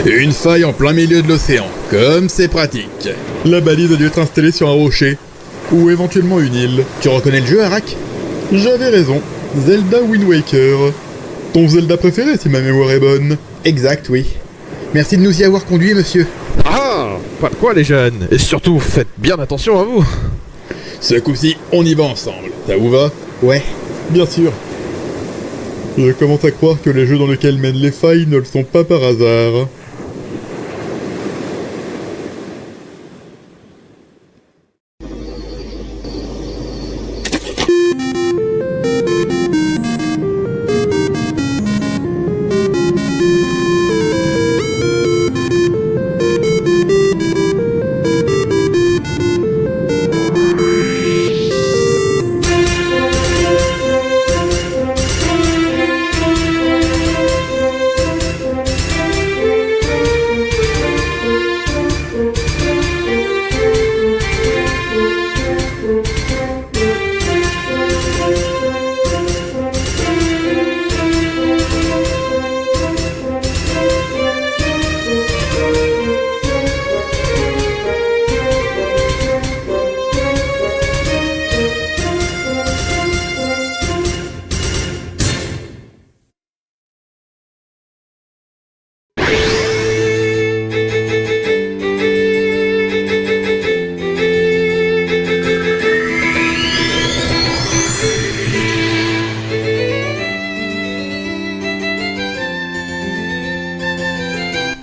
Une faille en plein milieu de l'océan, comme c'est pratique. La balise a dû être installée sur un rocher, ou éventuellement une île. Tu reconnais le jeu, Arak? J'avais raison, Zelda Wind Waker. Ton Zelda préféré si ma mémoire est bonne. Exact, oui. Merci de nous y avoir conduits, monsieur. Ah, pas de quoi les jeunes. Et surtout, faites bien attention à vous. Ce coup-ci, on y va ensemble. Ça vous va? Ouais, bien sûr. Je commence à croire que les jeux dans lesquels mènent les failles ne le sont pas par hasard.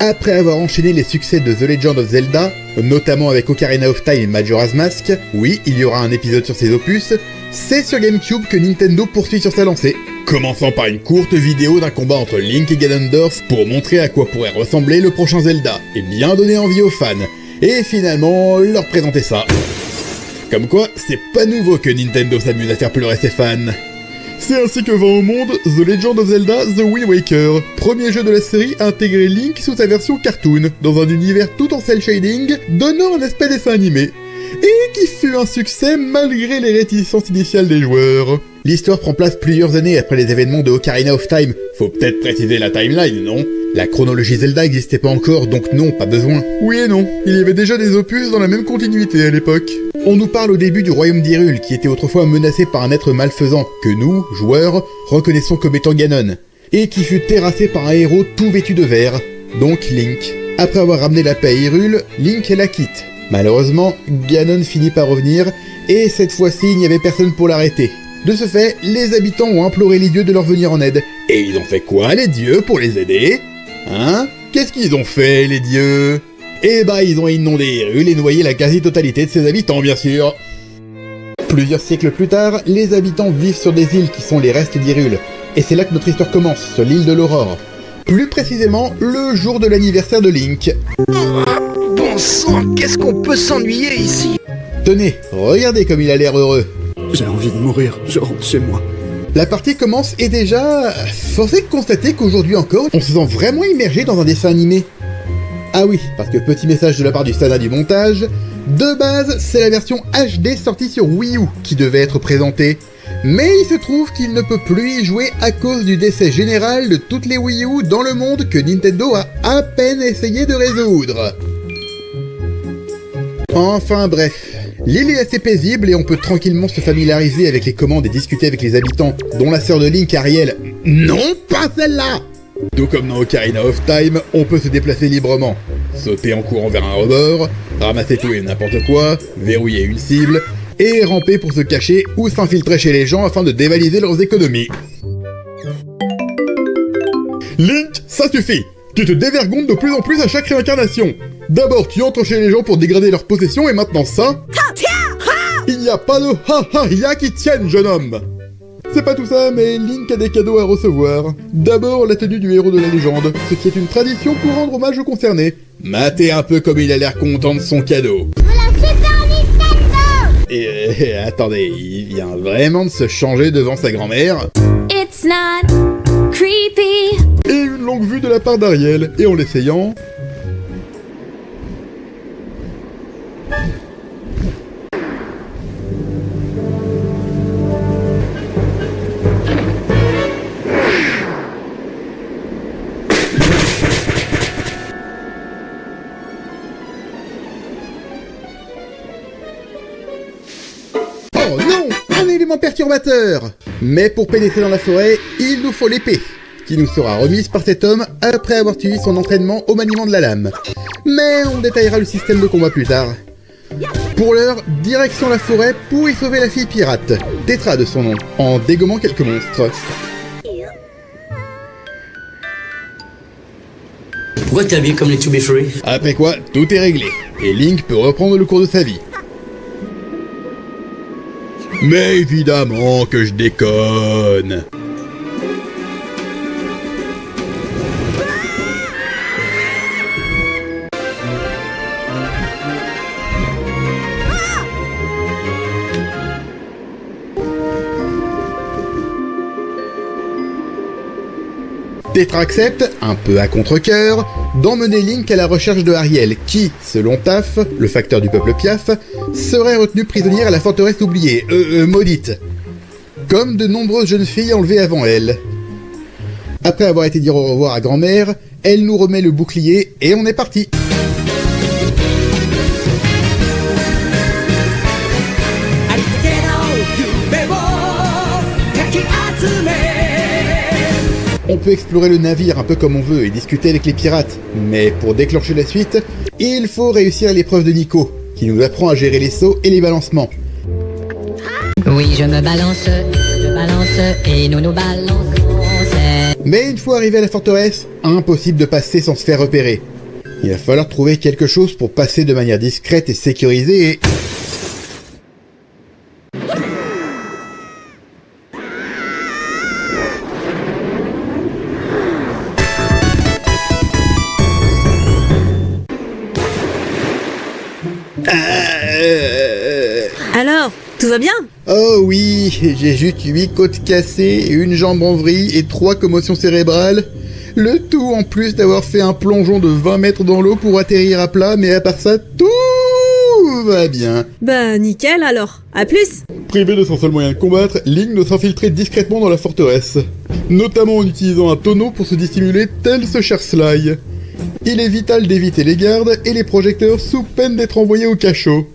Après avoir enchaîné les succès de The Legend of Zelda, notamment avec Ocarina of Time et Majora's Mask, oui, il y aura un épisode sur ces opus, c'est sur GameCube que Nintendo poursuit sur sa lancée. Commençant par une courte vidéo d'un combat entre Link et Ganondorf pour montrer à quoi pourrait ressembler le prochain Zelda, et bien donner envie aux fans, et finalement leur présenter ça. Comme quoi, c'est pas nouveau que Nintendo s'amuse à faire pleurer ses fans. C'est ainsi que va au monde The Legend of Zelda The Wind Waker, premier jeu de la série à intégrer Link sous sa version cartoon, dans un univers tout en cel shading, donnant un aspect dessin animé, et qui fut un succès malgré les réticences initiales des joueurs. L'histoire prend place plusieurs années après les événements de Ocarina of Time, faut peut-être préciser la timeline, non? La chronologie Zelda n'existait pas encore, donc non, pas besoin. Oui et non, il y avait déjà des opus dans la même continuité à l'époque. On nous parle au début du royaume d'Hyrule, qui était autrefois menacé par un être malfaisant, que nous, joueurs, reconnaissons comme étant Ganon, et qui fut terrassé par un héros tout vêtu de vert, donc Link. Après avoir ramené la paix à Hyrule, Link la quitte. Malheureusement, Ganon finit par revenir, et cette fois-ci il n'y avait personne pour l'arrêter. De ce fait, les habitants ont imploré les dieux de leur venir en aide. Et ils ont fait quoi les dieux pour les aider? Hein? Qu'est-ce qu'ils ont fait les dieux? Eh bah ils ont inondé Hyrule et noyé la quasi-totalité de ses habitants bien sûr. Plusieurs siècles plus tard, les habitants vivent sur des îles qui sont les restes d'Hyrule. Et c'est là que notre histoire commence, sur l'île de l'Aurore. Plus précisément, le jour de l'anniversaire de Link. Bon sang, qu'est-ce qu'on peut s'ennuyer ici? Tenez, regardez comme il a l'air heureux. J'ai envie de mourir, je rentre chez moi. La partie commence et déjà, force est de constater qu'aujourd'hui encore, on se sent vraiment immergé dans un dessin animé. Ah oui, parce que petit message de la part du Sana du montage, de base, c'est la version HD sortie sur Wii U qui devait être présentée. Mais il se trouve qu'il ne peut plus y jouer à cause du décès général de toutes les Wii U dans le monde que Nintendo a à peine essayé de résoudre. Enfin bref, l'île est assez paisible et on peut tranquillement se familiariser avec les commandes et discuter avec les habitants, dont la sœur de Link, Ariel. Non, pas celle-là! Tout comme dans Ocarina of Time, on peut se déplacer librement, sauter en courant vers un rebord, ramasser tout et n'importe quoi, verrouiller une cible, et ramper pour se cacher ou s'infiltrer chez les gens afin de dévaliser leurs économies. Link, ça suffit! Tu te dévergondes de plus en plus à chaque réincarnation. D'abord tu entres chez les gens pour dégrader leurs possessions et maintenant ça... Il n'y a pas de ha-ha-ya qui tienne, jeune homme! C'est pas tout ça, mais Link a des cadeaux à recevoir. D'abord, la tenue du héros de la légende, ce qui est une tradition pour rendre hommage aux concernés. Matez un peu comme il a l'air content de son cadeau. La Super Nintendo! Et attendez, il vient vraiment de se changer devant sa grand-mère. It's not creepy. Et une longue vue de la part d'Ariel, et en l'essayant... Oh non! Un élément perturbateur! Mais pour pénétrer dans la forêt, il nous faut l'épée, qui nous sera remise par cet homme après avoir suivi son entraînement au maniement de la lame. Mais on détaillera le système de combat plus tard. Pour l'heure, direction la forêt pour y sauver la fille pirate, Tetra de son nom, en dégommant quelques monstres. Pourquoi t'es habillé comme les To Be Free? Après quoi, tout est réglé, et Link peut reprendre le cours de sa vie. Mais évidemment que je déconne. Tetra accepte, un peu à contre-cœur, d'emmener Link à la recherche de Ariel, qui, selon Taf, le facteur du peuple Piaf, serait retenue prisonnière à la forteresse oubliée, maudite, comme de nombreuses jeunes filles enlevées avant elle. Après avoir été dire au revoir à grand-mère, elle nous remet le bouclier et on est parti. On peut explorer le navire un peu comme on veut et discuter avec les pirates, mais pour déclencher la suite, il faut réussir l'épreuve de Nico, qui nous apprend à gérer les sauts et les balancements. Oui, je me balance et nous nous balançons. Mais une fois arrivé à la forteresse, impossible de passer sans se faire repérer. Il va falloir trouver quelque chose pour passer de manière discrète et sécurisée et... Alors, tout va bien? Oh oui, j'ai juste 8 côtes cassées, une jambe en vrille et 3 commotions cérébrales. Le tout en plus d'avoir fait un plongeon de 20 mètres dans l'eau pour atterrir à plat, mais à part ça, tout va bien. Bah nickel alors, à plus. Privé de son seul moyen de combattre, Link doit s'infiltrer discrètement dans la forteresse, notamment en utilisant un tonneau pour se dissimuler tel ce cher Sly. Il est vital d'éviter les gardes et les projecteurs sous peine d'être envoyé au cachot.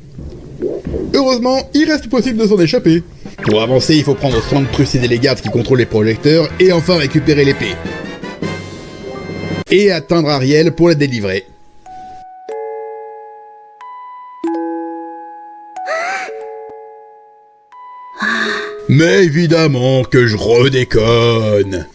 Heureusement, il reste possible de s'en échapper. Pour avancer, il faut prendre soin de trucider les gardes qui contrôlent les projecteurs et enfin récupérer l'épée. Et atteindre Ariel pour la délivrer. Mais évidemment que je redéconne.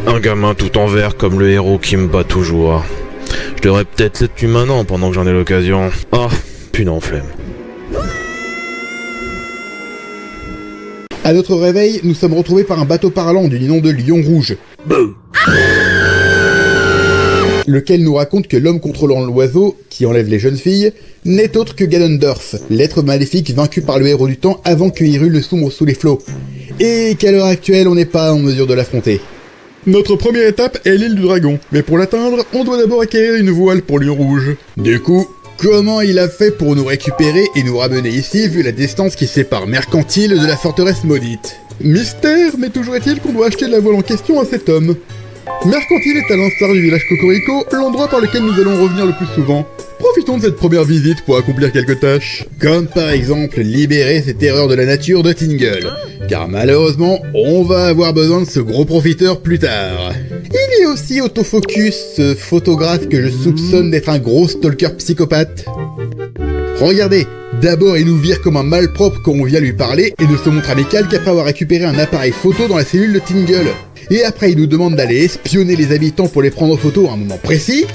Un gamin tout en vert comme le héros qui me bat toujours. Je devrais peut-être l'être plus maintenant pendant que j'en ai l'occasion. Ah, putain flemme. À notre réveil, nous sommes retrouvés par un bateau parlant du nom de Lion Rouge. Lequel nous raconte que l'homme contrôlant l'oiseau, qui enlève les jeunes filles, n'est autre que Ganondorf, l'être maléfique vaincu par le héros du temps avant que Hyrule le sombre sous les flots. Et qu'à l'heure actuelle, on n'est pas en mesure de l'affronter. Notre première étape est l'île du dragon, mais pour l'atteindre, on doit d'abord acquérir une voile pour Lion Rouge. Du coup, comment il a fait pour nous récupérer et nous ramener ici vu la distance qui sépare Mercantile de la forteresse maudite? Mystère, mais toujours est-il qu'on doit acheter la voile en question à cet homme. Mercantile est à l'instar du village Cocorico, l'endroit par lequel nous allons revenir le plus souvent. Profitons de cette première visite pour accomplir quelques tâches. Comme par exemple libérer ces terreurs de la nature de Tingle. Car malheureusement, on va avoir besoin de ce gros profiteur plus tard. Il y a aussi Autofocus, ce photographe que je soupçonne d'être un gros stalker psychopathe. Regardez, d'abord il nous vire comme un malpropre quand on vient lui parler et ne se montre amical qu'après avoir récupéré un appareil photo dans la cellule de Tingle. Et après il nous demande d'aller espionner les habitants pour les prendre en photo à un moment précis.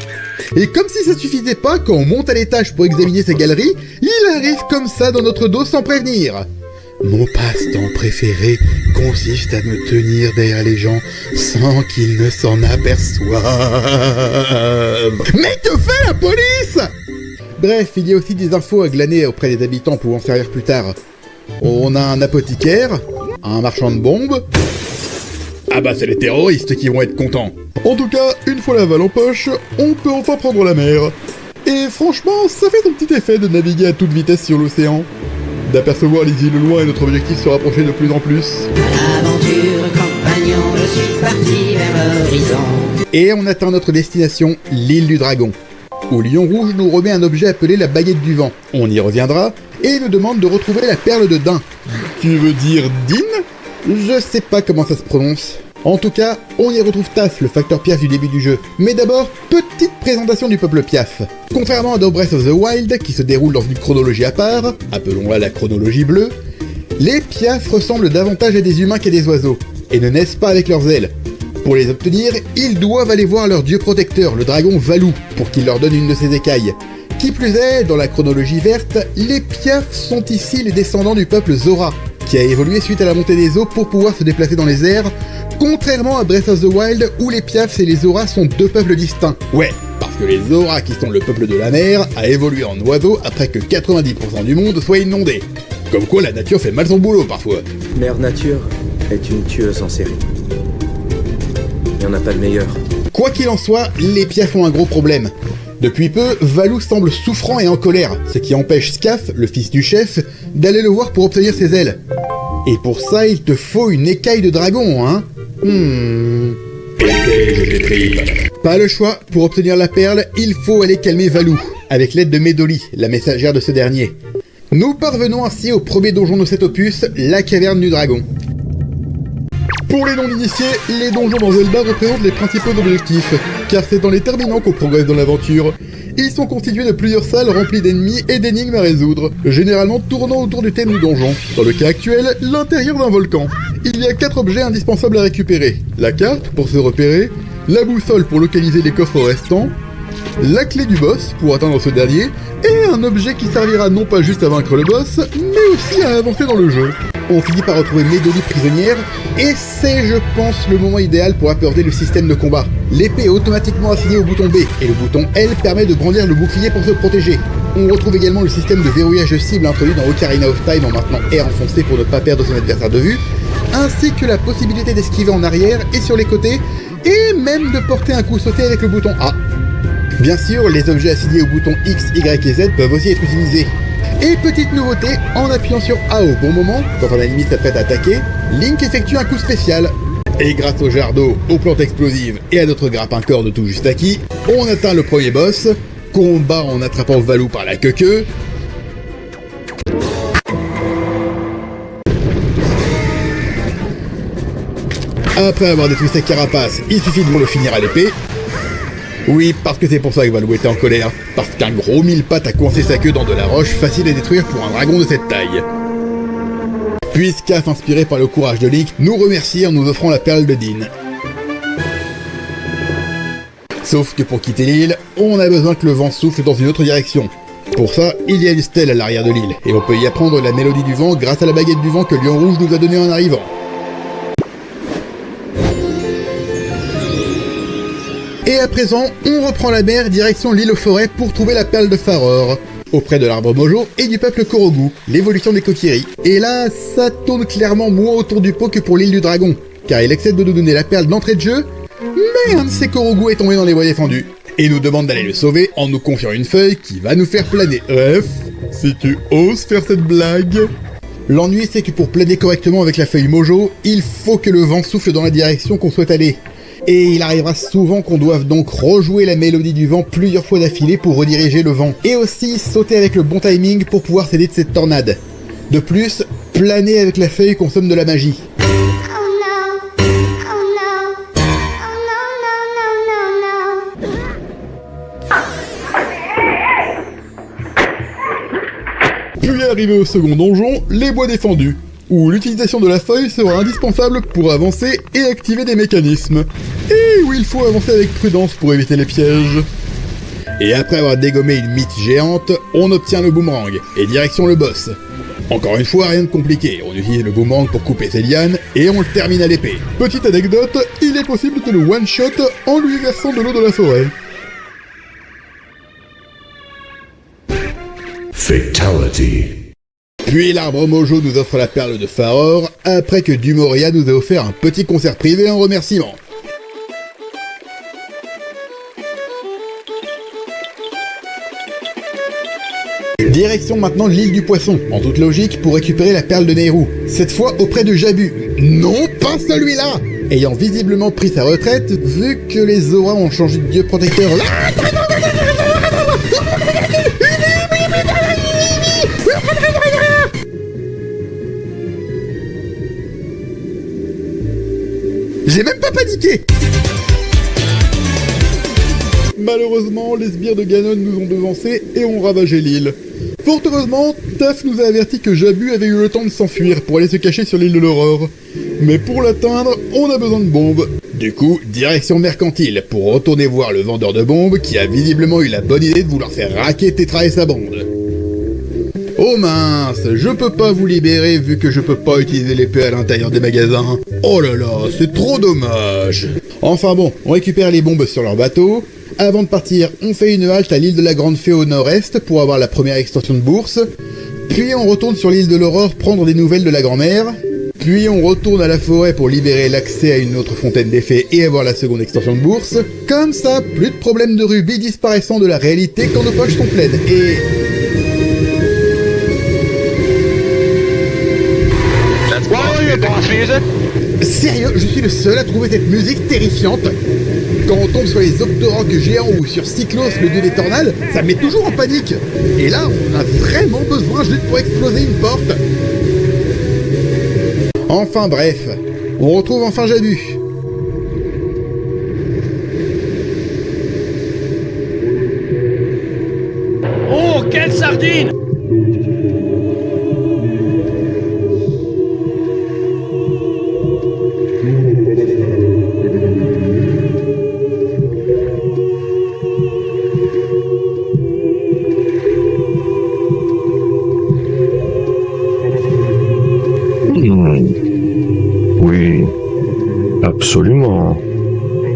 Et comme si ça suffisait pas, quand on monte à l'étage pour examiner sa galerie, il arrive comme ça dans notre dos sans prévenir. Mon passe-temps préféré consiste à me tenir derrière les gens sans qu'ils ne s'en aperçoivent. Mais que fait la police? Bref, il y a aussi des infos à glaner auprès des habitants pouvant servir plus tard. On a un apothicaire, un marchand de bombes... Ah bah c'est les terroristes qui vont être contents. En tout cas, une fois la voile en poche, on peut enfin prendre la mer. Et franchement, ça fait son petit effet de naviguer à toute vitesse sur l'océan. D'apercevoir les îles loin et notre objectif se rapprocher de plus en plus. Aventure campagne. compagnon, je suis parti vers l'horizon. Et on atteint notre destination, l'île du Dragon, où Lion Rouge nous remet un objet appelé la baguette du vent. On y reviendra, et nous demande de retrouver la perle de Din. Tu veux dire Din? Je sais pas comment ça se prononce. En tout cas, on y retrouve Taf, le facteur Piaf du début du jeu. Mais d'abord, petite présentation du peuple Piaf. Contrairement à Breath of the Wild, qui se déroule dans une chronologie à part, appelons-la la chronologie bleue, les Piaf ressemblent davantage à des humains qu'à des oiseaux, et ne naissent pas avec leurs ailes. Pour les obtenir, ils doivent aller voir leur dieu protecteur, le dragon Valou, pour qu'il leur donne une de ses écailles. Qui plus est, dans la chronologie verte, les Piaf sont ici les descendants du peuple Zora, qui a évolué suite à la montée des eaux pour pouvoir se déplacer dans les airs, contrairement à Breath of the Wild où les Piafs et les Zora sont deux peuples distincts. Ouais, parce que les Zora, qui sont le peuple de la mer, a évolué en oiseau après que 90% du monde soit inondé. Comme quoi la nature fait mal son boulot parfois. Mère Nature est une tueuse en série. Il n'y en a pas de meilleur. Quoi qu'il en soit, les Piafs ont un gros problème. Depuis peu, Valou semble souffrant et en colère, ce qui empêche Scaf, le fils du chef, d'aller le voir pour obtenir ses ailes. Et pour ça, il te faut une écaille de dragon, hein? Pas le choix, pour obtenir la perle, il faut aller calmer Valou, avec l'aide de Medoli, la messagère de ce dernier. Nous parvenons ainsi au premier donjon de cet opus, la caverne du dragon. Pour les non-initiés, les donjons dans Zelda représentent les principaux objectifs, car c'est dans les terminants qu'on progresse dans l'aventure. Ils sont constitués de plusieurs salles remplies d'ennemis et d'énigmes à résoudre, généralement tournant autour du thème du donjon. Dans le cas actuel, l'intérieur d'un volcan. Il y a 4 objets indispensables à récupérer. La carte, pour se repérer, la boussole pour localiser les coffres restants, la clé du boss, pour atteindre ce dernier, et un objet qui servira non pas juste à vaincre le boss, mais aussi à avancer dans le jeu. On finit par retrouver Medoli prisonnière, et c'est, je pense, le moment idéal pour aborder le système de combat. L'épée est automatiquement assignée au bouton B, et le bouton L permet de brandir le bouclier pour se protéger. On retrouve également le système de verrouillage de cible introduit dans Ocarina of Time en maintenant R enfoncé pour ne pas perdre son adversaire de vue, ainsi que la possibilité d'esquiver en arrière et sur les côtés, et même de porter un coup sauté avec le bouton A. Bien sûr, les objets assignés au bouton X, Y et Z peuvent aussi être utilisés. Et petite nouveauté, en appuyant sur A au bon moment, quand un ennemi s'apprête à attaquer, Link effectue un coup spécial. Et grâce au jar d'eau, aux plantes explosives et à notre grappin-corps de tout juste acquis, on atteint le premier boss, qu'on bat en attrapant Valou par la queue. Après avoir détruit sa carapace, il suffit de le finir à l'épée. Oui, parce que c'est pour ça que Valou était en colère, parce qu'un gros mille-pattes a coincé sa queue dans de la roche facile à détruire pour un dragon de cette taille. Puis Scaf, inspiré par le courage de Link, nous remercie en nous offrant la perle de Din. Sauf que pour quitter l'île, on a besoin que le vent souffle dans une autre direction. Pour ça, il y a une stèle à l'arrière de l'île, et on peut y apprendre la mélodie du vent grâce à la baguette du vent que Lion Rouge nous a donnée en arrivant. Et à présent, on reprend la mer direction l'île aux forêts pour trouver la perle de Farore, auprès de l'arbre Mojo et du peuple Korogu, l'évolution des Kokiri. Et là, ça tourne clairement moins autour du pot que pour l'île du dragon, car il accepte de nous donner la perle d'entrée de jeu, mais un de ces Korogu est tombé dans les voies défendues, et nous demande d'aller le sauver en nous confiant une feuille qui va nous faire planer. Bref, si tu oses faire cette blague... L'ennui, c'est que pour planer correctement avec la feuille Mojo, il faut que le vent souffle dans la direction qu'on souhaite aller. Et il arrivera souvent qu'on doive donc rejouer la mélodie du vent plusieurs fois d'affilée pour rediriger le vent. Et aussi sauter avec le bon timing pour pouvoir s'aider de cette tornade. De plus, planer avec la feuille consomme de la magie. Puis arrivé au second donjon, les bois défendus, où l'utilisation de la feuille sera indispensable pour avancer et activer des mécanismes, et où il faut avancer avec prudence pour éviter les pièges. Et après avoir dégommé une mythe géante, on obtient le boomerang, et direction le boss. Encore une fois, rien de compliqué, on utilise le boomerang pour couper ses lianes, et on le termine à l'épée. Petite anecdote, il est possible de le one-shot en lui versant de l'eau de la forêt. Fatality. Puis l'arbre Mojo nous offre la perle de Farore, après que Dumoria nous a offert un petit concert privé en remerciement. Direction maintenant l'île du Poisson, en toute logique, pour récupérer la perle de Nehru. Cette fois auprès de Jabu. Non, pas celui-là! ayant visiblement pris sa retraite, vu que les auras ont changé de dieu protecteur. J'ai même pas paniqué! Malheureusement, les sbires de Ganon nous ont devancés et ont ravagé l'île. Fort heureusement, Taf nous a averti que Jabu avait eu le temps de s'enfuir pour aller se cacher sur l'île de l'Aurore. Mais pour l'atteindre, on a besoin de bombes. Du coup, direction mercantile pour retourner voir le vendeur de bombes qui a visiblement eu la bonne idée de vouloir faire raquer Tetra et sa bande. Oh mince, je peux pas vous libérer vu que je peux pas utiliser l'épée à l'intérieur des magasins. Oh là là, c'est trop dommage. Enfin bon, on récupère les bombes sur leur bateau. Avant de partir, on fait une halte à l'île de la Grande Fée au nord-est pour avoir la première extension de bourse. Puis on retourne sur l'île de l'Aurore prendre des nouvelles de la grand-mère. Puis on retourne à la forêt pour libérer l'accès à une autre fontaine des fées et avoir la seconde extension de bourse. Comme ça, plus de problèmes de rubis disparaissant de la réalité quand nos poches sont pleines. Et... Sérieux, je suis le seul à trouver cette musique terrifiante. Quand on tombe sur les Octoroks géants ou sur Cyclos, le dieu des tornades, ça me met toujours en panique. Et là, on a vraiment besoin juste pour exploser une porte. Enfin bref, on retrouve enfin Jabu. Oh, quelle sardine! Oui, absolument.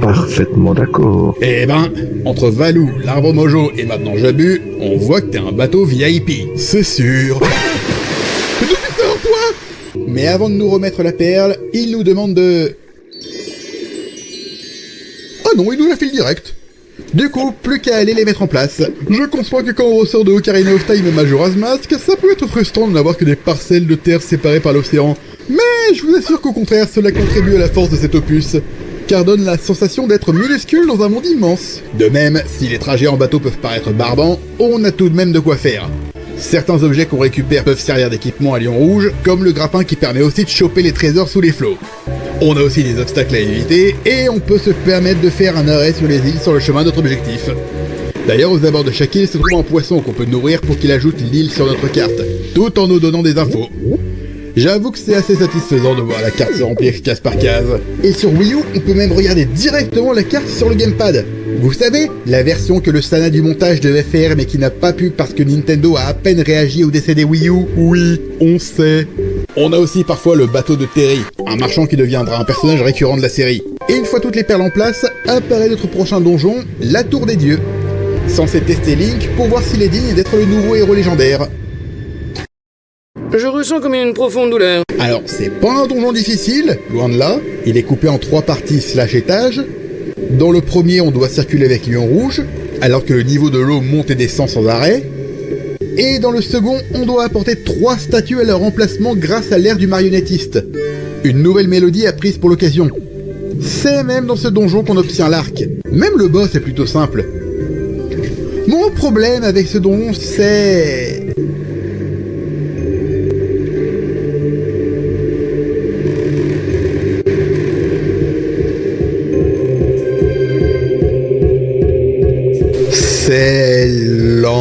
Parfaitement d'accord. Eh ben, entre Valou, l'arbre Mojo et maintenant Jabu, on voit que t'es un bateau VIP. C'est sûr. Toi. Mais avant de nous remettre la perle, il nous demande de... Ah non, il nous la file direct. Du coup, plus qu'à aller les mettre en place. Je conçois que quand on ressort de Ocarina of Time et Majora's Mask, ça peut être frustrant de n'avoir que des parcelles de terre séparées par l'océan. Mais je vous assure qu'au contraire, cela contribue à la force de cet opus, car donne la sensation d'être minuscule dans un monde immense. De même, si les trajets en bateau peuvent paraître barbants, on a tout de même de quoi faire. Certains objets qu'on récupère peuvent servir d'équipement à Lion Rouge, comme le grappin qui permet aussi de choper les trésors sous les flots. On a aussi des obstacles à éviter, et on peut se permettre de faire un arrêt sur les îles sur le chemin de notre objectif. D'ailleurs, aux abords de chaque île se trouve un poisson qu'on peut nourrir pour qu'il ajoute l'île sur notre carte, tout en nous donnant des infos. J'avoue que c'est assez satisfaisant de voir la carte se remplir case par case. Et sur Wii U, on peut même regarder directement la carte sur le gamepad. Vous savez, la version que le Sana du montage devait faire mais qui n'a pas pu parce que Nintendo a à peine réagi au décès des Wii U. Oui, on sait. On a aussi parfois le bateau de Terry, un marchand qui deviendra un personnage récurrent de la série. Et une fois toutes les perles en place, apparaît notre prochain donjon, la Tour des Dieux. Censé tester Link pour voir s'il est digne d'être le nouveau héros légendaire. Je ressens comme une profonde douleur. Alors, c'est pas un donjon difficile, loin de là. Il est coupé en 3 parties / étages. Dans le premier, on doit circuler avec Lion Rouge, alors que le niveau de l'eau monte et descend sans arrêt. Et dans le second, on doit apporter 3 statues à leur emplacement grâce à l'air du marionnettiste. Une nouvelle mélodie apprise pour l'occasion. C'est même dans ce donjon qu'on obtient l'arc. Même le boss est plutôt simple. Mon problème avec ce donjon, c'est... C'est lent.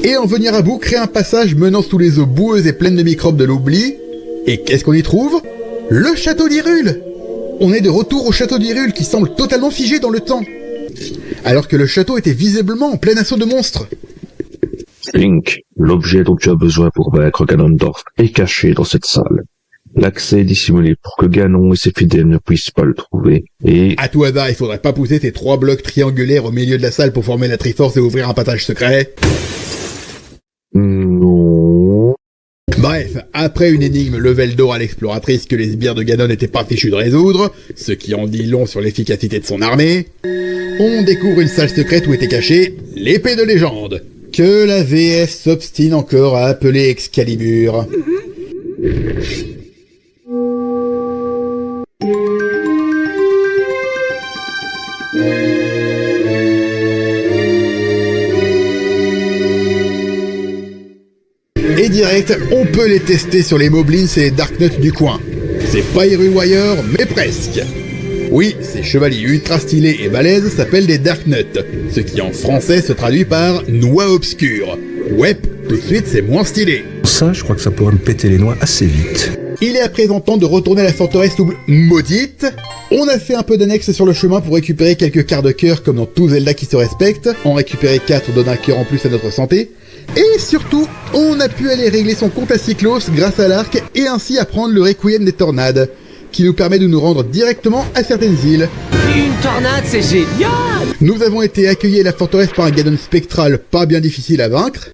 Et en venir à bout, créer un passage menant sous les eaux boueuses et pleines de microbes de l'oubli. Et qu'est-ce qu'on y trouve? Le château d'Hyrule. On est de retour au château d'Hyrule qui semble totalement figé dans le temps. Alors que le château était visiblement en plein assaut de monstres. Link, l'objet dont tu as besoin pour vaincre Ganondorf est caché dans cette salle. L'accès est dissimulé pour que Ganon et ses fidèles ne puissent pas le trouver, et... À tout hasard, il faudrait pas pousser ces 3 blocs triangulaires au milieu de la salle pour former la Triforce et ouvrir un passage secret? Non... Bref, après une énigme level d'or à l'exploratrice que les sbires de Ganon n'étaient pas fichus de résoudre, ce qui en dit long sur l'efficacité de son armée, on découvre une salle secrète où était cachée l'épée de légende, que la VF s'obstine encore à appeler Excalibur. Et direct, on peut les tester sur les Moblins et les Darknuts du coin. C'est pas Hyrule Warrior, mais presque. Oui, ces chevaliers ultra stylés et balèzes s'appellent des Darknuts, ce qui en français se traduit par noix obscure. Ouais, tout de suite c'est moins stylé. Ça, je crois que ça pourrait me péter les noix assez vite. Il est à présent temps de retourner à la forteresse double maudite. On a fait un peu d'annexe sur le chemin pour récupérer quelques quarts de cœur comme dans tout Zelda qui se respecte. En récupérer 4 donne un cœur en plus à notre santé. Et surtout, on a pu aller régler son compte à Cyclos grâce à l'arc et ainsi apprendre le Requiem des tornades, qui nous permet de nous rendre directement à certaines îles. Une tornade, c'est génial! Nous avons été accueillis à la forteresse par un Ganon spectral pas bien difficile à vaincre.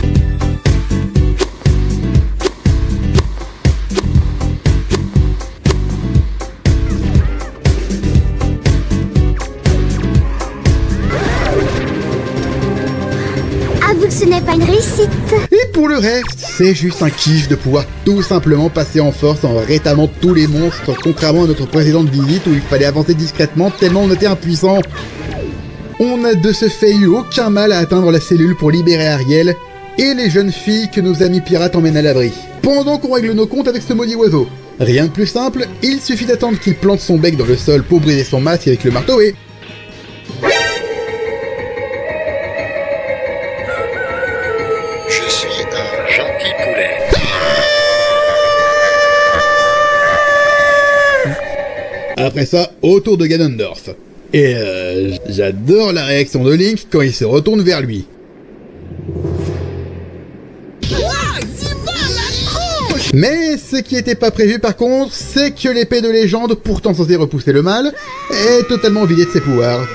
Avoue que ce n'est pas une réussite. Et pour le reste, c'est juste un kiff de pouvoir tout simplement passer en force en rétamant tous les monstres, contrairement à notre précédente visite où il fallait avancer discrètement tellement on était impuissant. On n'a de ce fait eu aucun mal à atteindre la cellule pour libérer Ariel et les jeunes filles que nos amis pirates emmènent à l'abri. Pendant qu'on règle nos comptes avec ce maudit oiseau. Rien de plus simple, il suffit d'attendre qu'il plante son bec dans le sol pour briser son masque avec le marteau et... Je suis un gentil poulet. Après ça, au tour de Ganondorf. Et j'adore la réaction de Link quand il se retourne vers lui. Mais ce qui était pas prévu par contre, c'est que l'épée de légende, pourtant censée repousser le mal, est totalement vidée de ses pouvoirs.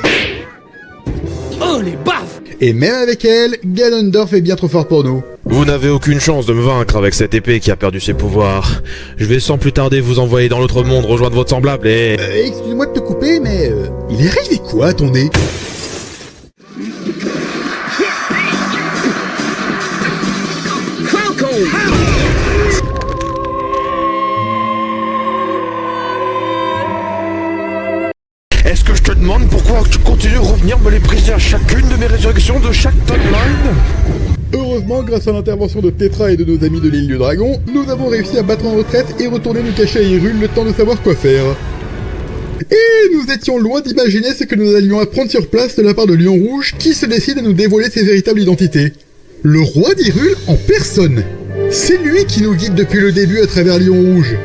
Oh, les baffes! Et même avec elle, Ganondorf est bien trop fort pour nous. Vous n'avez aucune chance de me vaincre avec cette épée qui a perdu ses pouvoirs. Je vais sans plus tarder vous envoyer dans l'autre monde rejoindre votre semblable et... Excuse-moi de te couper, mais il est arrivé quoi à ton nez? Est-ce que je te demande pourquoi tu continues de revenir me les briser à chacune de mes résurrections de chaque timeline? Heureusement, grâce à l'intervention de Tetra et de nos amis de l'île du Dragon, nous avons réussi à battre en retraite et retourner nous cacher à Hyrule le temps de savoir quoi faire. Et nous étions loin d'imaginer ce que nous allions apprendre sur place de la part de Lion Rouge qui se décide à nous dévoiler ses véritables identités. Le roi d'Hyrule en personne. C'est lui qui nous guide depuis le début à travers Lion Rouge.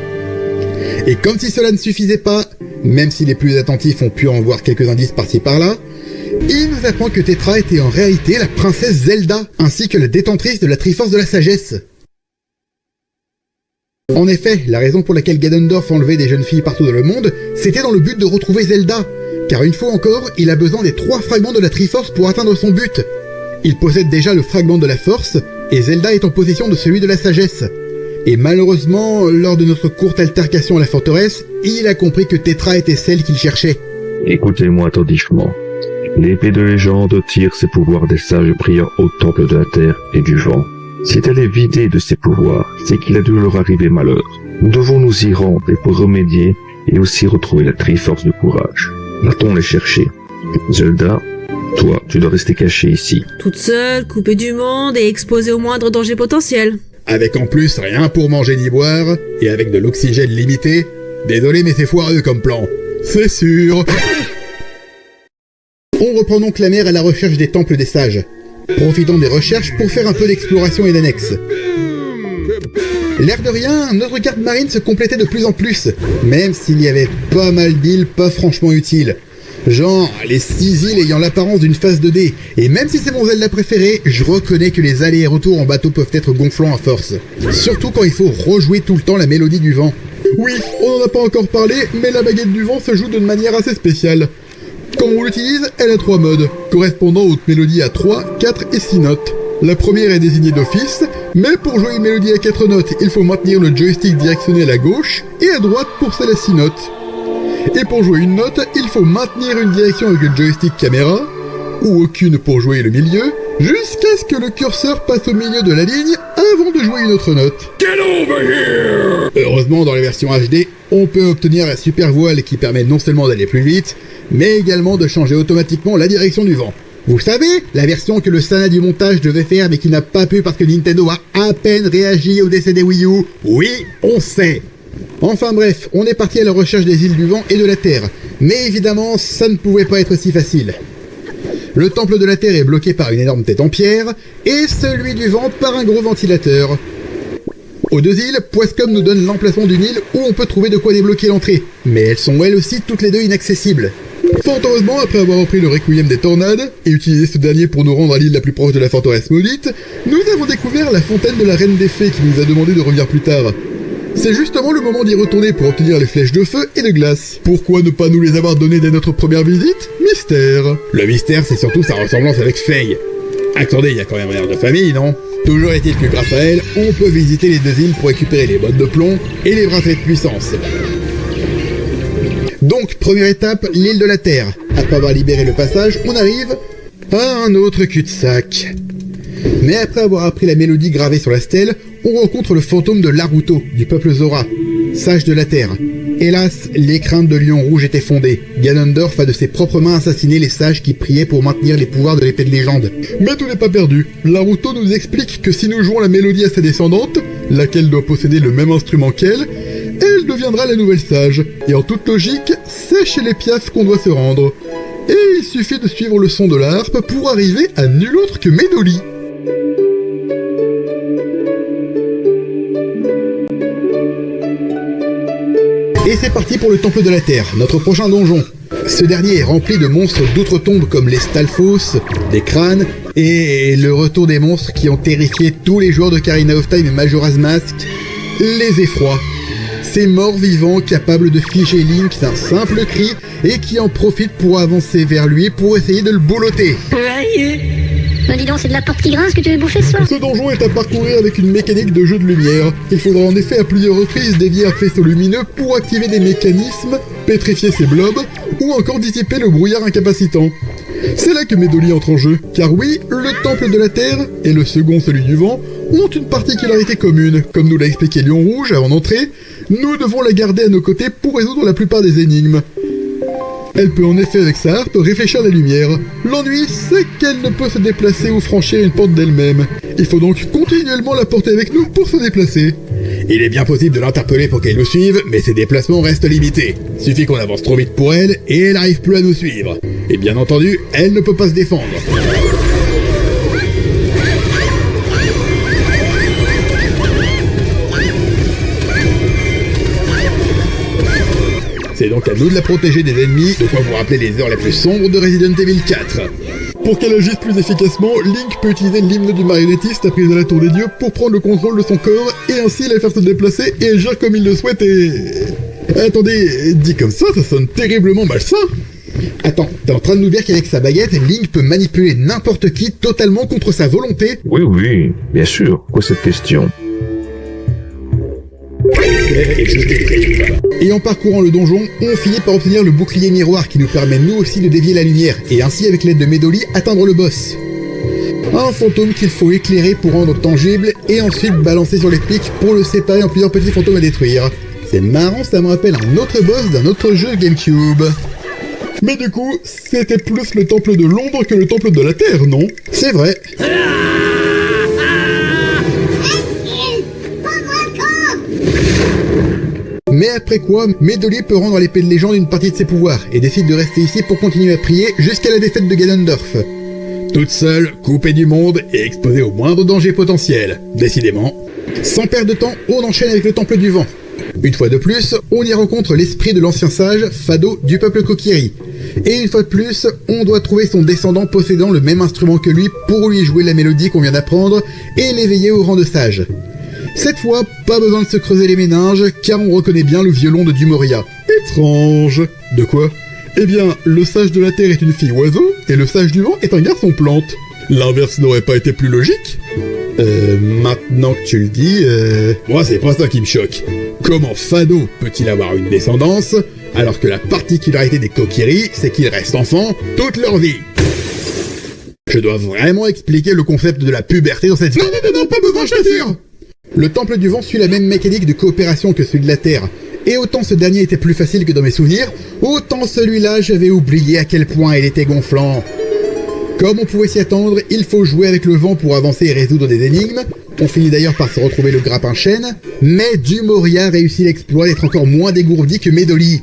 Et comme si cela ne suffisait pas, même si les plus attentifs ont pu en voir quelques indices par-ci par-là, il nous apprend que Tetra était en réalité la princesse Zelda, ainsi que la détentrice de la Triforce de la Sagesse. En effet, la raison pour laquelle Ganondorf enlevait des jeunes filles partout dans le monde, c'était dans le but de retrouver Zelda, car une fois encore, il a besoin des 3 fragments de la Triforce pour atteindre son but. Il possède déjà le fragment de la Force, et Zelda est en possession de celui de la Sagesse. Et malheureusement, lors de notre courte altercation à la forteresse, il a compris que Tetra était celle qu'il cherchait. Écoutez-moi attentivement. L'épée de légende tire ses pouvoirs des sages prieurs au temple de la terre et du vent. Si elle est vidée de ses pouvoirs, c'est qu'il a dû leur arriver malheur. Nous devons nous y rendre et pour remédier, et aussi retrouver la Triforce de courage. Va-t-on les chercher? Zelda, toi, tu dois rester caché ici. Toute seule, coupée du monde et exposée au moindre danger potentiel. Avec en plus rien pour manger ni boire, et avec de l'oxygène limité, désolé mais c'est foireux comme plan. C'est sûr. On reprend donc la mer à la recherche des temples des sages, profitant des recherches pour faire un peu d'exploration et d'annexe. L'air de rien, notre carte marine se complétait de plus en plus, même s'il y avait pas mal d'îles pas franchement utiles. Genre, les 6 îles ayant l'apparence d'une phase 2D, et même si c'est mon Zelda préféré, je reconnais que les allers et retours en bateau peuvent être gonflants à force. Surtout quand il faut rejouer tout le temps la mélodie du vent. Oui, on n'en a pas encore parlé, mais la baguette du vent se joue d'une manière assez spéciale. Quand on l'utilise, elle a 3 modes, correspondant aux mélodies à 3, 4 et 6 notes. La première est désignée d'office, mais pour jouer une mélodie à 4 notes, il faut maintenir le joystick directionnel à gauche et à droite pour celle à 6 notes. Et pour jouer une note, il faut maintenir une direction avec le joystick caméra, ou aucune pour jouer le milieu, jusqu'à ce que le curseur passe au milieu de la ligne avant de jouer une autre note. Get over here! Heureusement, dans les versions HD, on peut obtenir la super voile qui permet non seulement d'aller plus vite, mais également de changer automatiquement la direction du vent. Vous savez, la version que le Sana du montage devait faire mais qui n'a pas pu parce que Nintendo a à peine réagi au décès des Wii U. Oui, on sait. Enfin bref, on est parti à la recherche des îles du vent et de la Terre. Mais évidemment, ça ne pouvait pas être si facile. Le temple de la Terre est bloqué par une énorme tête en pierre, et celui du vent par un gros ventilateur. Aux deux îles, Poiscom nous donne l'emplacement d'une île où on peut trouver de quoi débloquer l'entrée, mais elles sont elles aussi toutes les deux inaccessibles. Fort heureusement, après avoir repris le Requiem des Tornades, et utilisé ce dernier pour nous rendre à l'île la plus proche de la forteresse maudite, nous avons découvert la fontaine de la Reine des Fées qui nous a demandé de revenir plus tard. C'est justement le moment d'y retourner pour obtenir les flèches de feu et de glace. Pourquoi ne pas nous les avoir données dès notre première visite? Mystère. Le mystère, c'est surtout sa ressemblance avec Faye. Attendez, il y a quand même un air de famille, non? Toujours est-il que grâce à elle, on peut visiter les deux îles pour récupérer les bottes de plomb et les bracelets de puissance. Donc, première étape, l'île de la Terre. Après avoir libéré le passage, on arrive à un autre cul-de-sac. Mais après avoir appris la mélodie gravée sur la stèle, on rencontre le fantôme de Laruto, du peuple Zora, sage de la Terre. Hélas, les craintes de Lion Rouge étaient fondées. Ganondorf a de ses propres mains assassiné les sages qui priaient pour maintenir les pouvoirs de l'épée de légende. Mais tout n'est pas perdu. Laruto nous explique que si nous jouons la mélodie à sa descendante, laquelle doit posséder le même instrument qu'elle, elle deviendra la nouvelle sage. Et en toute logique, c'est chez les Piafs qu'on doit se rendre. Et il suffit de suivre le son de la harpe pour arriver à nul autre que Medoli. Et c'est parti pour le Temple de la Terre, notre prochain donjon. Ce dernier est rempli de monstres d'outre-tombe comme les Stalfos, des crânes, et le retour des monstres qui ont terrifié tous les joueurs de Ocarina of Time et Majora's Mask, les effrois. Ces morts vivants capables de figer Link d'un simple cri et qui en profitent pour avancer vers lui pour essayer de le boulotter. Dis donc, c'est de la porte qui grince que tu veux bouffer ce soir? Ce donjon est à parcourir avec une mécanique de jeu de lumière. Il faudra en effet à plusieurs reprises dévier un faisceau lumineux pour activer des mécanismes, pétrifier ses blobs, ou encore dissiper le brouillard incapacitant. C'est là que Medoli entre en jeu, car oui, le Temple de la Terre, et le second celui du vent, ont une particularité commune. Comme nous l'a expliqué Lion Rouge avant d'entrer, nous devons la garder à nos côtés pour résoudre la plupart des énigmes. Elle peut en effet avec sa harpe réfléchir la lumière. L'ennui, c'est qu'elle ne peut se déplacer ou franchir une porte d'elle-même. Il faut donc continuellement la porter avec nous pour se déplacer. Il est bien possible de l'interpeller pour qu'elle nous suive, mais ses déplacements restent limités. Suffit qu'on avance trop vite pour elle, et elle n'arrive plus à nous suivre. Et bien entendu, elle ne peut pas se défendre. C'est donc à nous de la protéger des ennemis, de quoi vous rappeler les heures les plus sombres de Resident Evil 4. Pour qu'elle agisse plus efficacement, Link peut utiliser l'hymne du marionnettiste appris à la Tour des Dieux pour prendre le contrôle de son corps et ainsi la faire se déplacer et agir comme il le souhaite et... Attendez, dit comme ça sonne terriblement malsain. Attends, t'es en train de nous dire qu'avec sa baguette, Link peut manipuler n'importe qui totalement contre sa volonté? Oui, bien sûr. Quoi cette question? Et en parcourant le donjon, on finit par obtenir le bouclier miroir qui nous permet nous aussi de dévier la lumière et ainsi avec l'aide de Medoli atteindre le boss. Un fantôme qu'il faut éclairer pour rendre tangible et ensuite balancer sur les pics pour le séparer en plusieurs petits fantômes à détruire. C'est marrant, ça me rappelle un autre boss d'un autre jeu GameCube. Mais du coup, c'était plus le temple de l'ombre que le temple de la terre, non? C'est vrai. Mais après quoi, Medoli peut rendre à l'épée de légende une partie de ses pouvoirs et décide de rester ici pour continuer à prier jusqu'à la défaite de Ganondorf. Toute seule, coupée du monde et exposée au moindre danger potentiel, décidément. Sans perdre de temps, on enchaîne avec le Temple du Vent. Une fois de plus, on y rencontre l'esprit de l'ancien sage, Fado, du peuple Kokiri. Et une fois de plus, on doit trouver son descendant possédant le même instrument que lui pour lui jouer la mélodie qu'on vient d'apprendre et l'éveiller au rang de sage. Cette fois, pas besoin de se creuser les méninges, car on reconnaît bien le violon de Dumoria. Étrange. De quoi? Eh bien, le sage de la Terre est une fille oiseau, et le sage du vent est un garçon plante. L'inverse n'aurait pas été plus logique? Maintenant que tu le dis, moi c'est pas ça qui me choque. Comment Fado peut-il avoir une descendance, alors que la particularité des Kokiri, c'est qu'ils restent enfants toute leur vie? Je dois vraiment expliquer le concept de la puberté dans cette... Non, pas besoin, je t'assure. Le Temple du Vent suit la même mécanique de coopération que celui de la Terre, et autant ce dernier était plus facile que dans mes souvenirs, autant celui-là j'avais oublié à quel point il était gonflant. Comme on pouvait s'y attendre, il faut jouer avec le vent pour avancer et résoudre des énigmes. On finit d'ailleurs par se retrouver le grappin chêne, mais Dumoria réussit l'exploit d'être encore moins dégourdi que Medoli.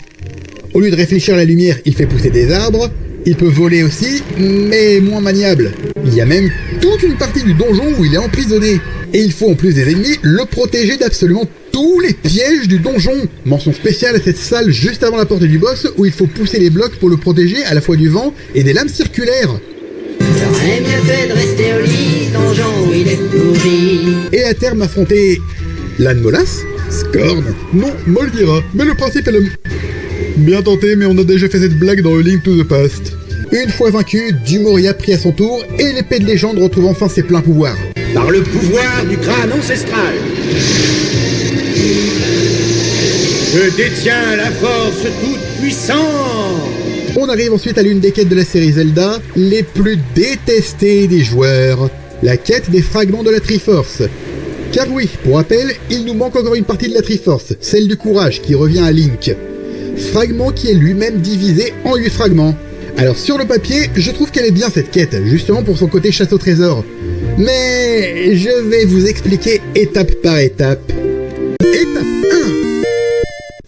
Au lieu de réfléchir à la lumière, il fait pousser des arbres, il peut voler aussi, mais moins maniable. Il y a même toute une partie du donjon où il est emprisonné. Et il faut en plus des ennemis le protéger d'absolument tous les pièges du donjon. Mention spéciale à cette salle juste avant la porte du boss où il faut pousser les blocs pour le protéger à la fois du vent et des lames circulaires. J'aurais mieux fait de rester au lit, donjon où il est pourri. Et à terme affronter... l'âne molasse ? Scorn ? Non, Moldira, mais le principe est le... Bien tenté, mais on a déjà fait cette blague dans A Link to the Past. Une fois vaincu, Dumoria prit à son tour et l'épée de légende retrouve enfin ses pleins pouvoirs. Par le pouvoir du crâne ancestral, je détiens la force toute puissante. On arrive ensuite à l'une des quêtes de la série Zelda, les plus détestées des joueurs. La quête des fragments de la Triforce. Car oui, pour rappel, il nous manque encore une partie de la Triforce, celle du courage qui revient à Link. Fragment qui est lui-même divisé en 8 fragments. Alors sur le papier, je trouve qu'elle est bien cette quête, justement pour son côté chasse au trésor. Mais je vais vous expliquer étape par étape. Étape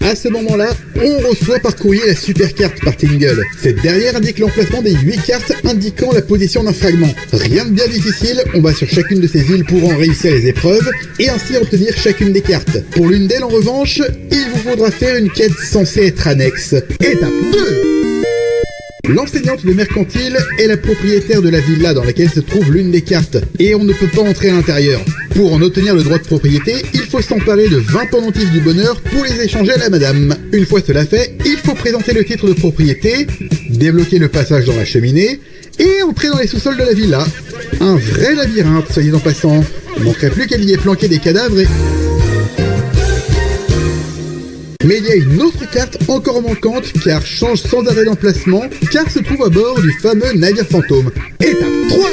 1. À ce moment-là, on reçoit par courrier la super carte par Tingle. Cette dernière indique l'emplacement des 8 cartes indiquant la position d'un fragment. Rien de bien difficile, on va sur chacune de ces îles pour en réussir les épreuves et ainsi obtenir chacune des cartes. Pour l'une d'elles en revanche, il vous faudra faire une quête censée être annexe. Étape 2. L'enseignante de Mercantile est la propriétaire de la villa dans laquelle se trouve l'une des cartes, et on ne peut pas entrer à l'intérieur. Pour en obtenir le droit de propriété, il faut s'emparer de 20 pendentifs du bonheur pour les échanger à la madame. Une fois cela fait, il faut présenter le titre de propriété, débloquer le passage dans la cheminée, et entrer dans les sous-sols de la villa. Un vrai labyrinthe, soyez en passant. Il ne manquerait plus qu'elle y ait planqué des cadavres et... Mais il y a une autre carte encore manquante car change sans arrêt d'emplacement car se trouve à bord du fameux navire fantôme. Étape 3.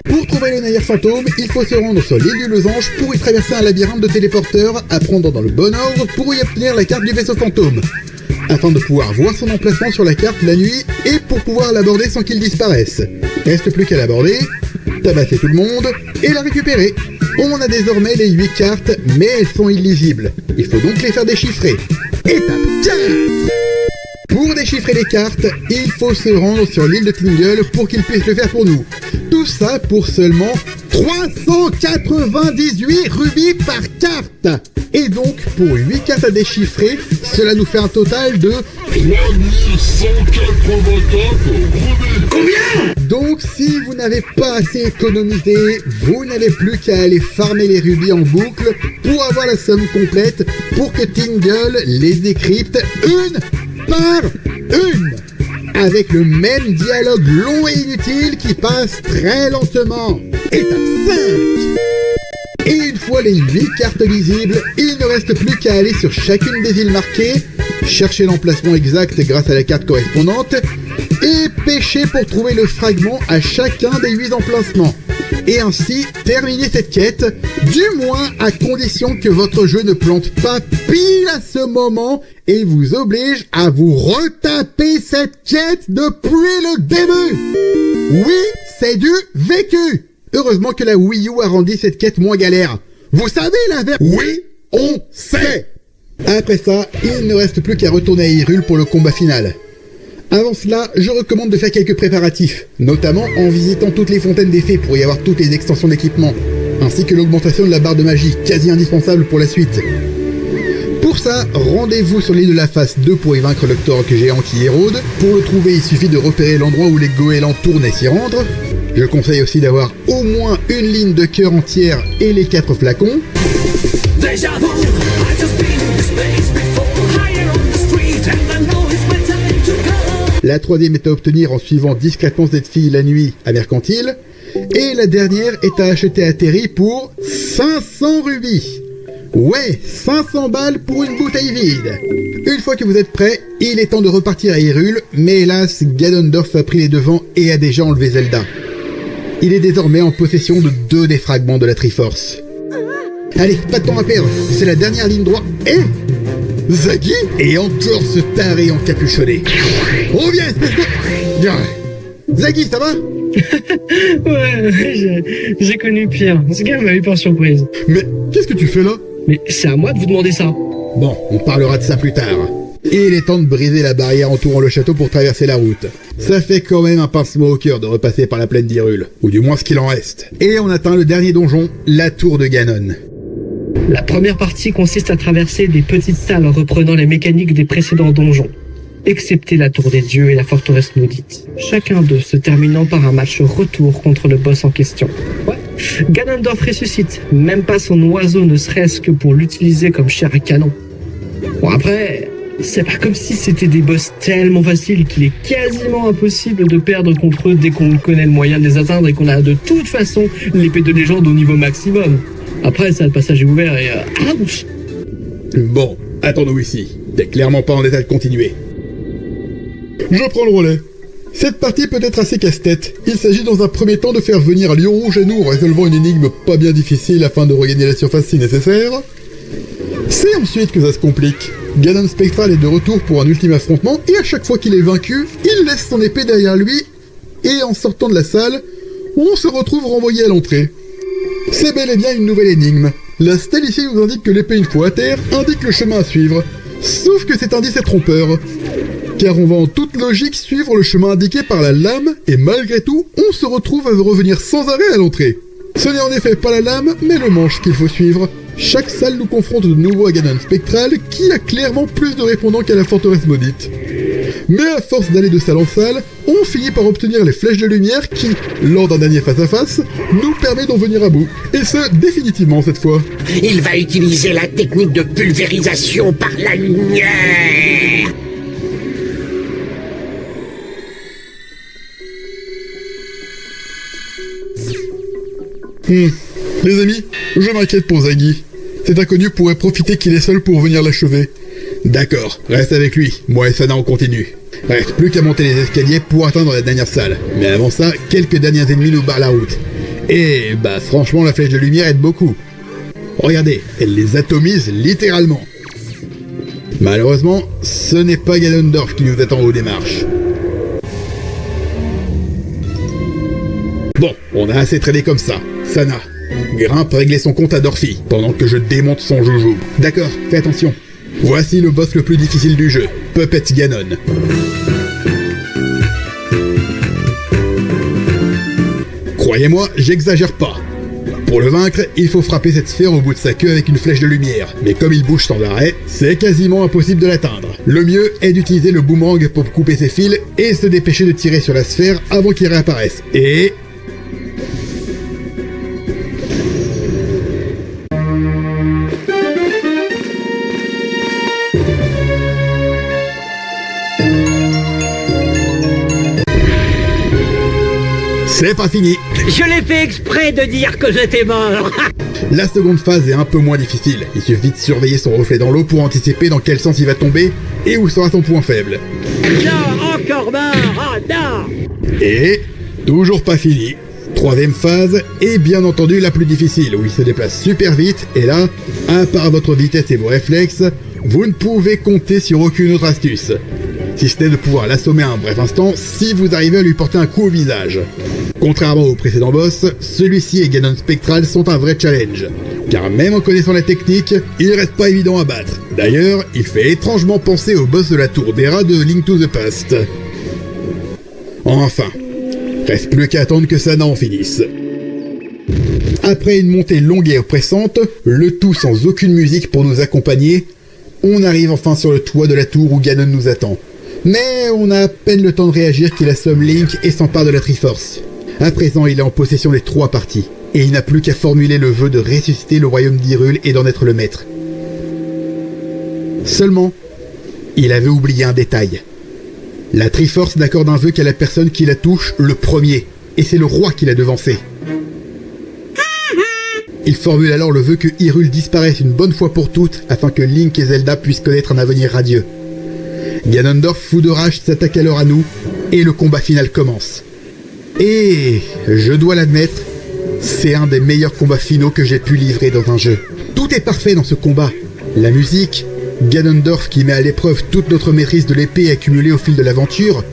Pour trouver le navire fantôme, il faut se rendre sur l'île du Losange pour y traverser un labyrinthe de téléporteurs à prendre dans le bon ordre pour y obtenir la carte du vaisseau fantôme. Afin de pouvoir voir son emplacement sur la carte la nuit et pour pouvoir l'aborder sans qu'il disparaisse. Reste plus qu'à l'aborder, tabasser tout le monde et la récupérer. On a désormais les 8 cartes, mais elles sont illisibles. Il faut donc les faire déchiffrer. Étape 4. Pour déchiffrer les cartes, il faut se rendre sur l'île de Tingle pour qu'il puisse le faire pour nous. Tout ça pour seulement 398 rubis par carte. Et donc, pour 8 cartes à déchiffrer, cela nous fait un total de 3184 rubis. Combien? Donc, si vous n'avez pas assez économisé, vous n'avez plus qu'à aller farmer les rubis en boucle pour avoir la somme complète pour que Tingle les décrypte une par une. Avec le même dialogue long et inutile qui passe très lentement. Étape 5. Et une fois les 8 cartes lisibles, il ne reste plus qu'à aller sur chacune des îles marquées, chercher l'emplacement exact grâce à la carte correspondante, et pêcher pour trouver le fragment à chacun des 8 emplacements. Et ainsi terminer cette quête, du moins à condition que votre jeu ne plante pas pile à ce moment et vous oblige à vous retaper cette quête depuis le début. Oui, c'est du vécu. Heureusement que la Wii U a rendu cette quête moins galère. Vous savez l'inverse? Oui, on sait. Après ça, il ne reste plus qu'à retourner à Hyrule pour le combat final. Avant cela, je recommande de faire quelques préparatifs, notamment en visitant toutes les fontaines des fées pour y avoir toutes les extensions d'équipement, ainsi que l'augmentation de la barre de magie, quasi indispensable pour la suite. Pour ça, rendez-vous sur l'île de la Face 2 pour y vaincre le Torque géant qui érode. Pour le trouver, il suffit de repérer l'endroit où les goélands tournent et s'y rendre. Je conseille aussi d'avoir au moins une ligne de cœur entière et les 4 flacons. La troisième est à obtenir en suivant discrètement cette fille la nuit à Mercantile. Et la dernière est à acheter à Terry pour 500 rubis. Ouais, 500 balles pour une bouteille vide. Une fois que vous êtes prêts, il est temps de repartir à Hyrule, mais hélas, Ganondorf a pris les devants et a déjà enlevé Zelda. Il est désormais en possession de 2 des fragments de la Triforce. Allez, pas de temps à perdre, c'est la dernière ligne droite. Eh, Zaggy? Et encore ce taré encapuchonné. Reviens, espèce de... Zaggy, ça va? Ouais, j'ai connu pire. Ce gars m'a eu par surprise. Mais qu'est-ce que tu fais là? Mais c'est à moi de vous demander ça. Bon, on parlera de ça plus tard. Et il est temps de briser la barrière entourant le château pour traverser la route. Ça fait quand même un pincement au cœur de repasser par la plaine d'Hyrule, ou du moins ce qu'il en reste. Et on atteint le dernier donjon, la tour de Ganon. La première partie consiste à traverser des petites salles reprenant les mécaniques des précédents donjons, excepté la tour des dieux et la forteresse maudite. Chacun d'eux se terminant par un match retour contre le boss en question. Ouais, Ganondorf ressuscite, même pas son oiseau ne serait-ce que pour l'utiliser comme chair à canon. Bon après, c'est pas comme si c'était des boss tellement faciles qu'il est quasiment impossible de perdre contre eux dès qu'on connaît le moyen de les atteindre et qu'on a de toute façon l'épée de légende au niveau maximum. Après ça, le passage est ouvert et... ouch. Bon, attends-nous ici. T'es clairement pas en état de continuer. Je prends le relais. Cette partie peut être assez casse-tête. Il s'agit dans un premier temps de faire venir Lion Rouge à nous en résolvant une énigme pas bien difficile afin de regagner la surface si nécessaire. C'est ensuite que ça se complique. Ganon Spectral est de retour pour un ultime affrontement et à chaque fois qu'il est vaincu, il laisse son épée derrière lui et en sortant de la salle, on se retrouve renvoyé à l'entrée. C'est bel et bien une nouvelle énigme. La stèle ici nous indique que l'épée une fois à terre indique le chemin à suivre. Sauf que cet indice est trompeur. Car on va en toute logique suivre le chemin indiqué par la lame et malgré tout, on se retrouve à revenir sans arrêt à l'entrée. Ce n'est en effet pas la lame, mais le manche qu'il faut suivre. Chaque salle nous confronte de nouveau à Ganon Spectral, qui a clairement plus de répondants qu'à la forteresse maudite. Mais à force d'aller de salle en salle, on finit par obtenir les flèches de lumière qui, lors d'un dernier face-à-face, nous permet d'en venir à bout. Et ce, définitivement cette fois. Il va utiliser la technique de pulvérisation par la lumière. Les amis, je m'inquiète pour Zaggy. Cet inconnu pourrait profiter qu'il est seul pour venir l'achever. D'accord, reste avec lui, moi et Sana on continue. Reste plus qu'à monter les escaliers pour atteindre la dernière salle. Mais avant ça, quelques derniers ennemis nous barrent la route. Et bah franchement la flèche de lumière aide beaucoup. Regardez, elle les atomise littéralement. Malheureusement, ce n'est pas Ganondorf qui nous attend aux démarches. Bon, on a assez traîné comme ça. Sana, grimpe régler son compte à Dorphy, pendant que je démonte son joujou. D'accord, fais attention. Voici le boss le plus difficile du jeu, Puppet Ganon. Croyez-moi, j'exagère pas. Pour le vaincre, il faut frapper cette sphère au bout de sa queue avec une flèche de lumière. Mais comme il bouge sans arrêt, c'est quasiment impossible de l'atteindre. Le mieux est d'utiliser le boomerang pour couper ses fils et se dépêcher de tirer sur la sphère avant qu'il réapparaisse. Et... c'est pas fini. Je l'ai fait exprès de dire que j'étais mort. La seconde phase est un peu moins difficile. Il suffit de surveiller son reflet dans l'eau pour anticiper dans quel sens il va tomber et où sera son point faible. Non, encore mort. Oh non. Et... toujours pas fini. Troisième phase, et bien entendu la plus difficile, où il se déplace super vite, et là, à part votre vitesse et vos réflexes, vous ne pouvez compter sur aucune autre astuce. Si ce n'est de pouvoir l'assommer un bref instant si vous arrivez à lui porter un coup au visage. Contrairement au précédent boss, celui-ci et Ganon Spectral sont un vrai challenge. Car même en connaissant la technique, il reste pas évident à battre. D'ailleurs, il fait étrangement penser au boss de la tour d'Hera de Link to the Past. Enfin, reste plus qu'à attendre que Sana en finisse. Après une montée longue et oppressante, le tout sans aucune musique pour nous accompagner, on arrive enfin sur le toit de la tour où Ganon nous attend. Mais on a à peine le temps de réagir qu'il assomme Link et s'empare de la Triforce. À présent, il est en possession des 3 parties, et il n'a plus qu'à formuler le vœu de ressusciter le royaume d'Hyrule et d'en être le maître. Seulement, il avait oublié un détail. La Triforce n'accorde un vœu qu'à la personne qui la touche le premier, et c'est le roi qui l'a devancé. Il formule alors le vœu que Hyrule disparaisse une bonne fois pour toutes, afin que Link et Zelda puissent connaître un avenir radieux. Ganondorf, fou de rage, s'attaque alors à nous, et le combat final commence. Et, je dois l'admettre, c'est un des meilleurs combats finaux que j'ai pu livrer dans un jeu. Tout est parfait dans ce combat. La musique, Ganondorf qui met à l'épreuve toute notre maîtrise de l'épée accumulée au fil de l'aventure,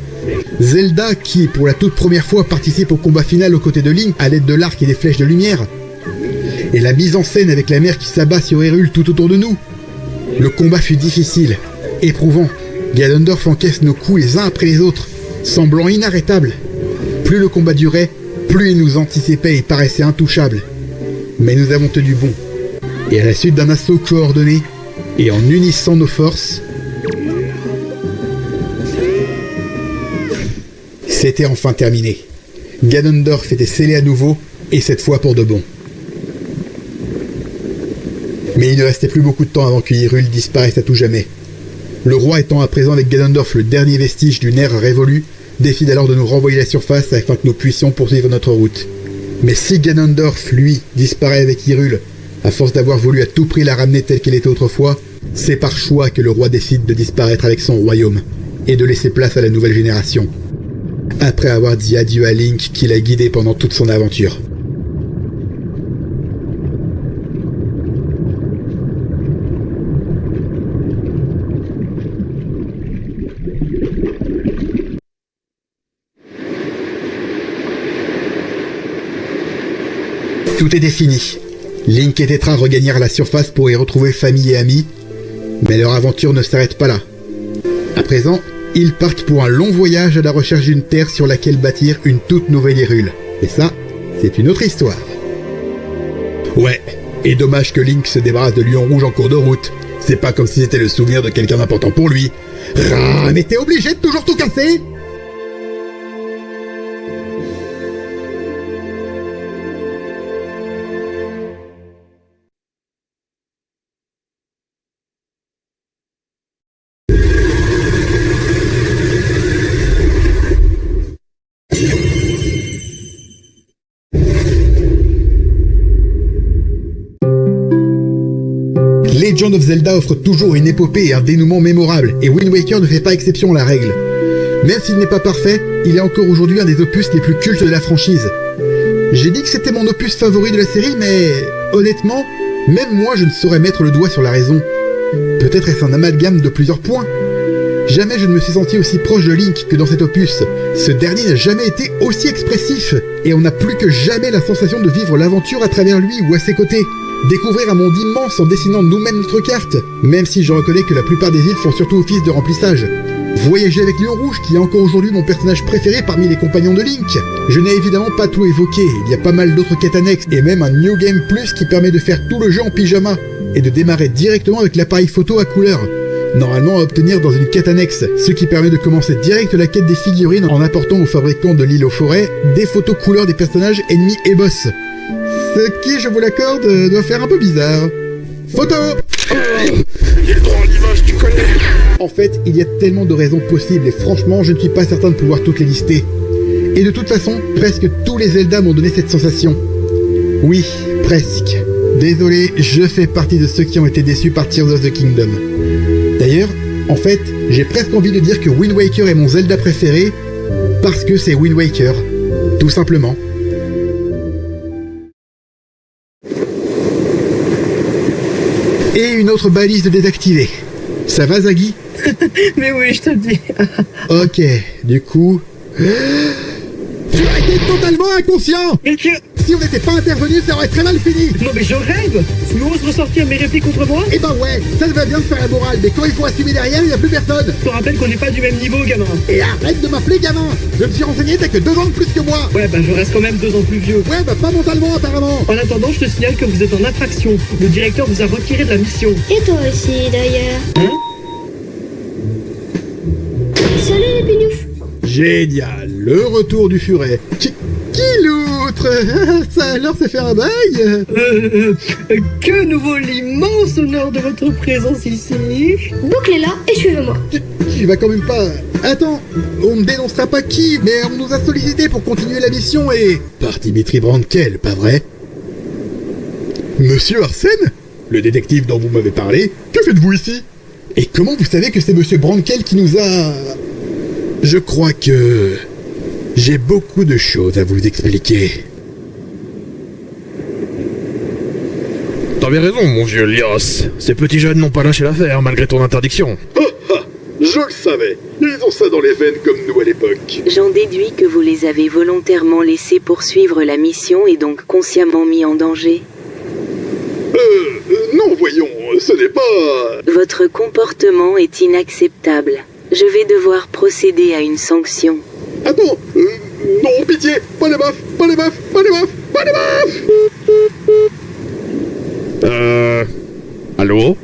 Zelda qui, pour la toute première fois, participe au combat final aux côtés de Link à l'aide de l'arc et des flèches de lumière, et la mise en scène avec la mer qui s'abat sur Hyrule tout autour de nous. Le combat fut difficile, éprouvant. Ganondorf encaisse nos coups les uns après les autres, semblant inarrêtable. Plus le combat durait, plus il nous anticipait et paraissait intouchable. Mais nous avons tenu bon. Et à la suite d'un assaut coordonné, et en unissant nos forces, c'était enfin terminé. Ganondorf était scellé à nouveau, et cette fois pour de bon. Mais il ne restait plus beaucoup de temps avant que Hyrule disparaisse à tout jamais. Le roi étant à présent avec Ganondorf le dernier vestige d'une ère révolue, décide alors de nous renvoyer à la surface afin que nous puissions poursuivre notre route. Mais si Ganondorf, lui, disparaît avec Hyrule, à force d'avoir voulu à tout prix la ramener telle qu'elle était autrefois, c'est par choix que le roi décide de disparaître avec son royaume, et de laisser place à la nouvelle génération, après avoir dit adieu à Link qui l'a guidé pendant toute son aventure. Tout était fini. Link et Tetra regagnèrent la surface pour y retrouver famille et amis, mais leur aventure ne s'arrête pas là. À présent, ils partent pour un long voyage à la recherche d'une terre sur laquelle bâtir une toute nouvelle Hyrule. Et ça, c'est une autre histoire. Ouais, et dommage que Link se débarrasse de Lion Rouge en cours de route. C'est pas comme si c'était le souvenir de quelqu'un d'important pour lui. Ah, mais t'es obligé de toujours tout casser ? Legend of Zelda offre toujours une épopée et un dénouement mémorable, et Wind Waker ne fait pas exception à la règle. Même s'il n'est pas parfait, il est encore aujourd'hui un des opus les plus cultes de la franchise. J'ai dit que c'était mon opus favori de la série, mais honnêtement, même moi je ne saurais mettre le doigt sur la raison. Peut-être est-ce un amalgame de plusieurs points. Jamais je ne me suis senti aussi proche de Link que dans cet opus. Ce dernier n'a jamais été aussi expressif, et on n'a plus que jamais la sensation de vivre l'aventure à travers lui ou à ses côtés. Découvrir un monde immense en dessinant nous-mêmes notre carte, même si je reconnais que la plupart des îles font surtout office de remplissage. Voyager avec Lion Rouge, qui est encore aujourd'hui mon personnage préféré parmi les compagnons de Link. Je n'ai évidemment pas tout évoqué, il y a pas mal d'autres quêtes annexes, et même un New Game Plus qui permet de faire tout le jeu en pyjama, et de démarrer directement avec l'appareil photo à couleur. Normalement à obtenir dans une quête annexe, ce qui permet de commencer direct la quête des figurines en apportant aux fabricants de l'île aux forêts des photos couleurs des personnages ennemis et boss. Ce qui, je vous l'accorde, doit faire un peu bizarre. Photo Il est droit à l'image, tu connais. En fait, il y a tellement de raisons possibles et franchement, je ne suis pas certain de pouvoir toutes les lister. Et de toute façon, presque tous les Zelda m'ont donné cette sensation. Oui, presque. Désolé, je fais partie de ceux qui ont été déçus par Tears of the Kingdom. D'ailleurs, en fait, j'ai presque envie de dire que Wind Waker est mon Zelda préféré parce que c'est Wind Waker. Tout simplement. Et une autre balise de désactiver. Ça va, Zaggy? Mais oui, je te le dis. Ok, du coup... Tu as été totalement inconscient! Et que... Si on n'était pas intervenu, ça aurait très mal fini! Non mais je rêve! Tu oses ressortir mes répliques contre moi? Eh ben ouais, ça va bien se faire la morale, mais quand il faut assumer derrière, il n'y a plus personne! Je te rappelle qu'on n'est pas du même niveau, gamin! Et arrête de m'appeler gamin! Je me suis renseigné, t'as que 2 ans de plus que moi! Ouais, bah je reste quand même 2 ans plus vieux. Ouais, bah pas mentalement apparemment! En attendant, je te signale que vous êtes en infraction. Le directeur vous a retiré de la mission. Et toi aussi, d'ailleurs. Hein? Salut les pinoufs. Génial, le retour du furet. Qui l'outre? Ça alors, c'est faire un bail? Que nous vaut l'immense honneur de votre présence ici. Bouclez-la et suivez-moi. Tu vas quand même pas... Attends, on ne dénoncera pas qui, mais on nous a sollicité pour continuer la mission et... Par Dimitri Brandkel, pas vrai? Monsieur Arsène? Le détective dont vous m'avez parlé? Que faites-vous ici? Et comment vous savez que c'est Monsieur Brandkel qui nous a... Je crois que... j'ai beaucoup de choses à vous expliquer. t'avais raison, mon vieux Lios. Ces petits jeunes n'ont pas lâché l'affaire malgré ton interdiction. Je le savais. Ils ont ça dans les veines comme nous à l'époque. J'en déduis que vous les avez volontairement laissés poursuivre la mission et donc consciemment mis en danger. Non, voyons, ce n'est pas... Votre comportement est inacceptable. Je vais devoir procéder à une sanction. Attends, non, pitié, pas les baffes, pas les baffes, pas les baffes, pas les baffes. Allô?